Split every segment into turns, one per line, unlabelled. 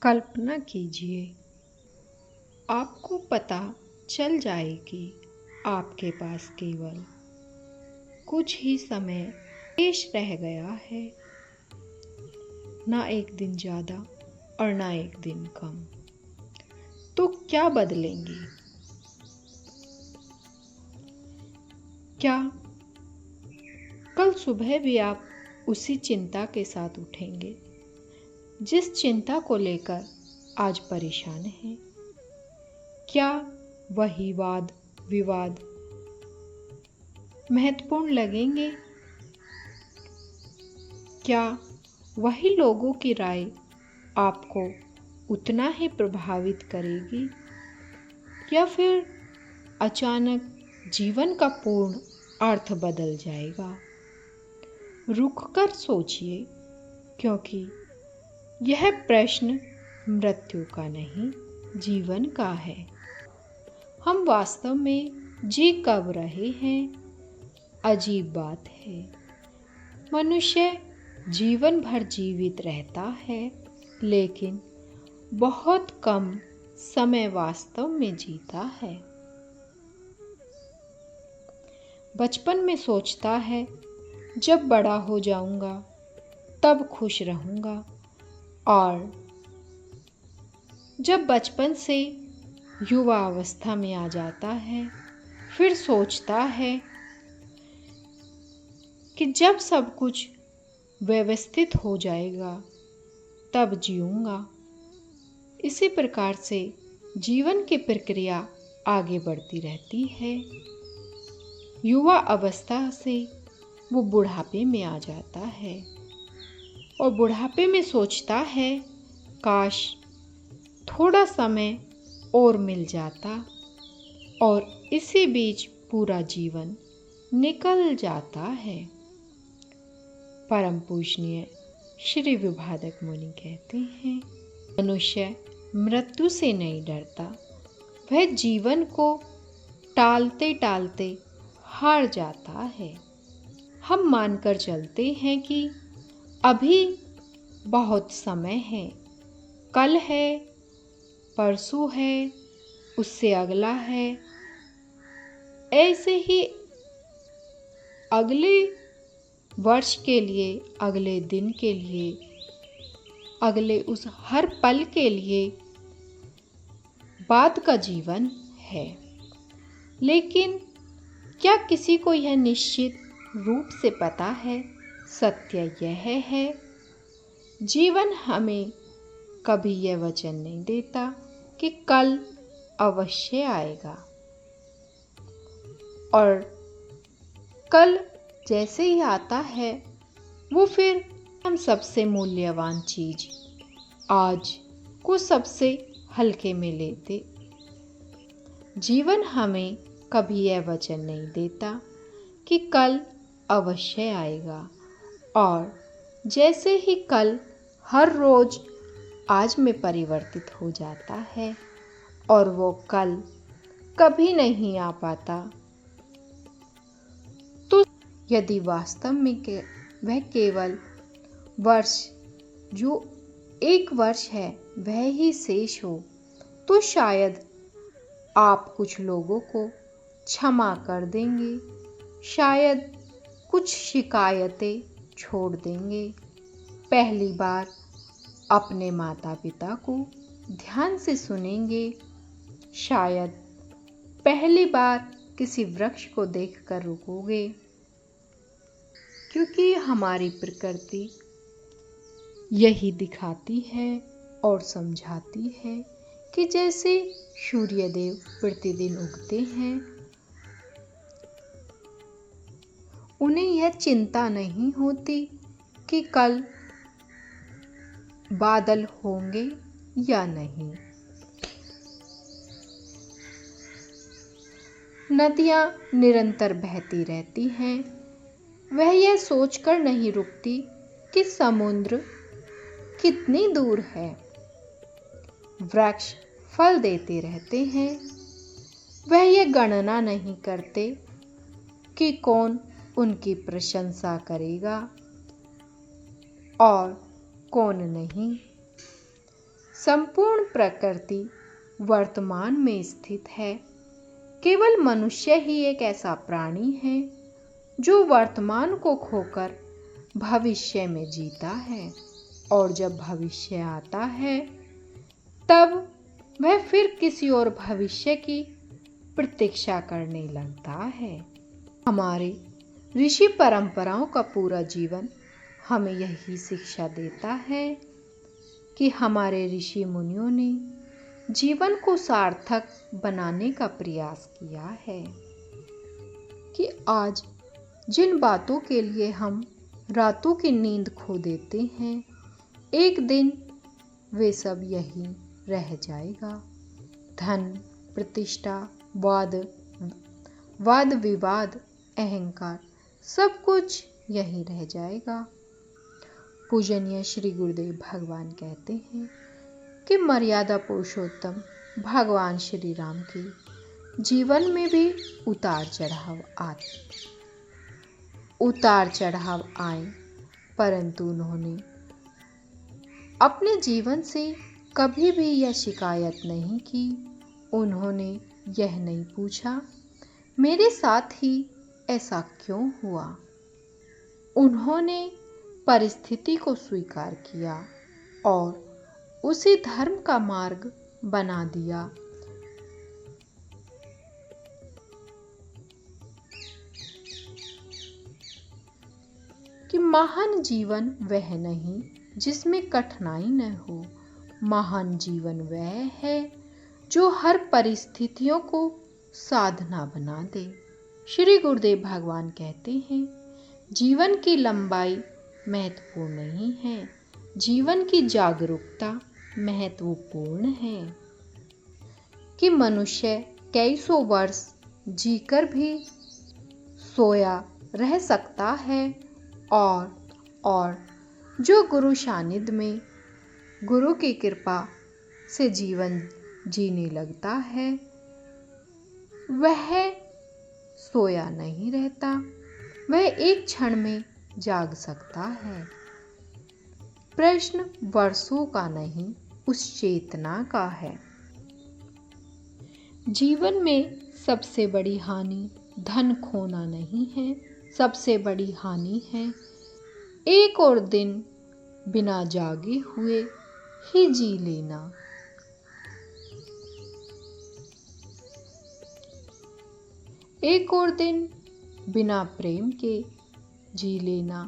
कल्पना कीजिए, आपको पता चल जाए कि आपके पास केवल कुछ ही समय शेष रह गया है, ना एक दिन ज़्यादा और ना एक दिन कम। तो क्या बदलेंगे? क्या कल सुबह भी आप उसी चिंता के साथ उठेंगे जिस चिंता को लेकर आज परेशान हैं? क्या वही वाद विवाद महत्वपूर्ण लगेंगे? क्या वही लोगों की राय आपको उतना ही प्रभावित करेगी, या फिर अचानक जीवन का पूर्ण अर्थ बदल जाएगा? रुककर सोचिए, क्योंकि यह प्रश्न मृत्यु का नहीं, जीवन का है। हम वास्तव में जी कब रहे हैं? अजीब बात है, मनुष्य जीवन भर जीवित रहता है, लेकिन बहुत कम समय वास्तव में जीता है। बचपन में सोचता है, जब बड़ा हो जाऊंगा तब खुश रहूंगा, और जब बचपन से युवा अवस्था में आ जाता है, फिर सोचता है कि जब सब कुछ व्यवस्थित हो जाएगा तब जीऊंगा। इसी प्रकार से जीवन की प्रक्रिया आगे बढ़ती रहती है। युवा अवस्था से वो बुढ़ापे में आ जाता है, और बुढ़ापे में सोचता है, काश थोड़ा समय और मिल जाता, और इसी बीच पूरा जीवन निकल जाता है। परम पूजनीय श्री विभादक मुनि कहते हैं, मनुष्य मृत्यु से नहीं डरता, वह जीवन को टालते टालते हार जाता है। हम मानकर चलते हैं कि अभी बहुत समय है, कल है, परसों है, उससे अगला है, ऐसे ही अगले वर्ष के लिए, अगले दिन के लिए, अगले उस हर पल के लिए बाद का जीवन है। लेकिन क्या किसी को यह निश्चित रूप से पता है? सत्य यह है, जीवन हमें कभी यह वचन नहीं देता कि कल अवश्य आएगा, और कल जैसे ही आता है, वो फिर हम सबसे मूल्यवान चीज आज को सबसे हल्के में लेते। जीवन हमें कभी यह वचन नहीं देता कि कल अवश्य आएगा, और जैसे ही कल हर रोज आज में परिवर्तित हो जाता है, और वो कल कभी नहीं आ पाता, तो यदि वास्तव में वह केवल वर्ष, जो एक वर्ष है, वह ही शेष हो, तो शायद आप कुछ लोगों को क्षमा कर देंगे, शायद कुछ शिकायतें छोड़ देंगे, पहली बार अपने माता पिता को ध्यान से सुनेंगे, शायद पहली बार किसी वृक्ष को देखकर रुकोगे, क्योंकि हमारी प्रकृति यही दिखाती है और समझाती है कि जैसे सूर्यदेव प्रतिदिन उगते हैं, उन्हें यह चिंता नहीं होती कि कल बादल होंगे या नहीं। नदियां निरंतर बहती रहती हैं, वह यह सोचकर नहीं रुकती कि समुद्र कितनी दूर है। वृक्ष फल देते रहते हैं, वह यह गणना नहीं करते कि कौन उनकी प्रशंसा करेगा और कौन नहीं। संपूर्ण प्रकृति वर्तमान में स्थित है। केवल मनुष्य ही एक ऐसा प्राणी है जो वर्तमान को खोकर भविष्य में जीता है, और जब भविष्य आता है तब वह फिर किसी और भविष्य की प्रतीक्षा करने लगता है। हमारे ऋषि परंपराओं का पूरा जीवन हमें यही शिक्षा देता है कि हमारे ऋषि मुनियों ने जीवन को सार्थक बनाने का प्रयास किया है कि आज जिन बातों के लिए हम रातों की नींद खो देते हैं, एक दिन वे सब यही रह जाएगा। धन, प्रतिष्ठा, वाद विवाद, अहंकार, सब कुछ यही रह जाएगा। पूजनीय श्री गुरुदेव भगवान कहते हैं कि मर्यादा पुरुषोत्तम भगवान श्री राम के जीवन में भी उतार चढ़ाव आए, परंतु उन्होंने अपने जीवन से कभी भी यह शिकायत नहीं की। उन्होंने यह नहीं पूछा मेरे साथ ही ऐसा क्यों हुआ। उन्होंने परिस्थिति को स्वीकार किया और उसी धर्म का मार्ग बना दिया। कि महान जीवन वह नहीं जिसमें कठिनाई न हो, महान जीवन वह है जो हर परिस्थितियों को साधना बना दे। श्री गुरुदेव भगवान कहते हैं, जीवन की लंबाई महत्वपूर्ण नहीं है, जीवन की जागरूकता महत्वपूर्ण है। कि मनुष्य कई सौ वर्ष जीकर भी सोया रह सकता है, और जो गुरु सानिध्य में गुरु की कृपा से जीवन जीने लगता है, वह सोया नहीं रहता, वह एक क्षण में जाग सकता है। प्रश्न वर्षों का नहीं, उस चेतना का है। जीवन में सबसे बड़ी हानि धन खोना नहीं है, सबसे बड़ी हानि है एक और दिन बिना जागे हुए ही जी लेना। एक और दिन बिना प्रेम के जी लेना,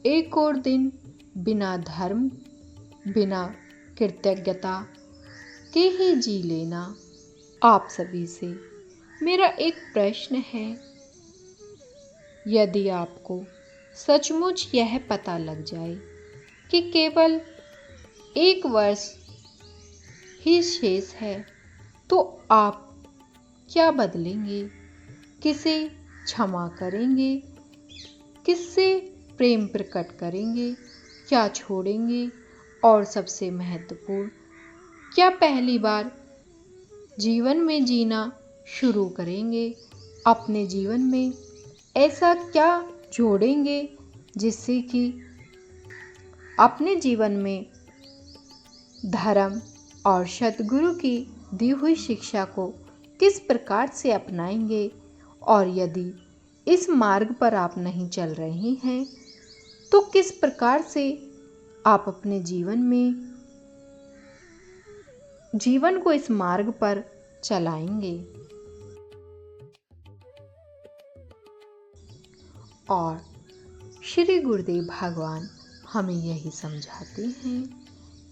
एक और दिन बिना धर्म, बिना कृतज्ञता के ही जी लेना। आप सभी से मेरा एक प्रश्न है, यदि आपको सचमुच यह पता लग जाए कि केवल एक वर्ष ही शेष है, तो आप क्या बदलेंगे? किसे क्षमा करेंगे? किससे प्रेम प्रकट करेंगे? क्या छोड़ेंगे? और सबसे महत्वपूर्ण, क्या पहली बार जीवन में जीना शुरू करेंगे? अपने जीवन में ऐसा क्या जोड़ेंगे जिससे कि अपने जीवन में धर्म और सद्गुरु की दी हुई शिक्षा को किस प्रकार से अपनाएंगे? और यदि इस मार्ग पर आप नहीं चल रहे हैं, तो किस प्रकार से आप अपने जीवन को इस मार्ग पर चलाएंगे? और श्री गुरुदेव भगवान हमें यही समझाते हैं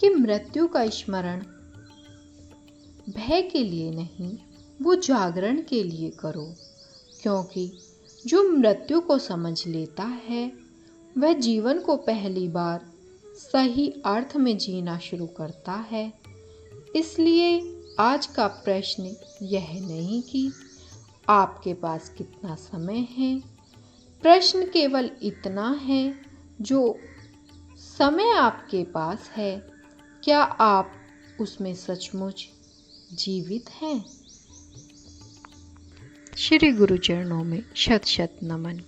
कि मृत्यु का स्मरण भय के लिए नहीं, वो जागरण के लिए करो, क्योंकि जो मृत्यु को समझ लेता है वह जीवन को पहली बार सही अर्थ में जीना शुरू करता है। इसलिए आज का प्रश्न यह नहीं कि आपके पास कितना समय है, प्रश्न केवल इतना है, जो समय आपके पास है, क्या आप उसमें सचमुच जीवित हैं? श्री गुरु चरणों में शत शत नमन।